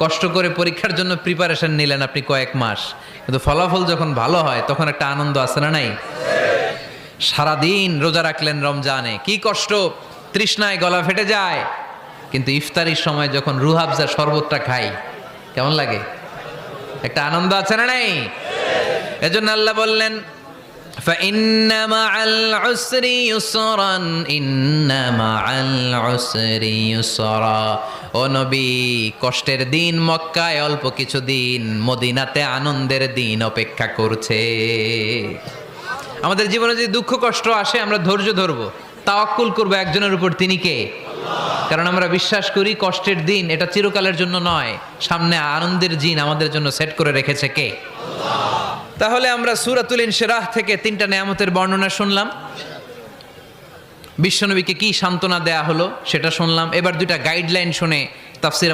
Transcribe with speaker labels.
Speaker 1: কষ্ট করে পরীক্ষার জন্য প্রিপারেশন নিলেন আপনি কয়েক মাস, কিন্তু ফলাফল যখন ভালো হয় তখন একটা আনন্দ আছে না নাই? সারাদিন রোজা রাখলেন রমজানে, কি কষ্ট, তৃষ্ণায় গলা ফেটে যায়, কিন্তু ইফতারির সময় যখন রুহাবজা শরবতটা খাই কেমন লাগে? একটা আনন্দ আছে না নাই? এজন্য আল্লাহ বললেন فإن مع العسر يسرا إن مع العسر يسرا। ও নবী, কষ্টের দিন মক্কায় অল্প কিছু দিন, মদিনাতে আনন্দের দিন অপেক্ষা করছে। আমাদের জীবনে যদি দুঃখ কষ্ট আসে আমরা ধৈর্য ধরবো, তাওয়াক্কুল করবো একজনের উপর, তিনি কে? কারণ আমরা বিশ্বাস করি কষ্টের দিন এটা চিরকালের জন্য নয়, সামনে আনন্দের দিন আমাদের জন্য সেট করে রেখেছে কে? তাহলে আমরা সূরাতুল ইনশিরাহ থেকে 3টা নেয়ামতের বর্ণনা শুনলাম, বিশ্বনবীকে কি সান্ত্বনা দেয়া হলো সেটা শুনলাম। এবার 2টা গাইডলাইন শুনে তাফসীর আমরা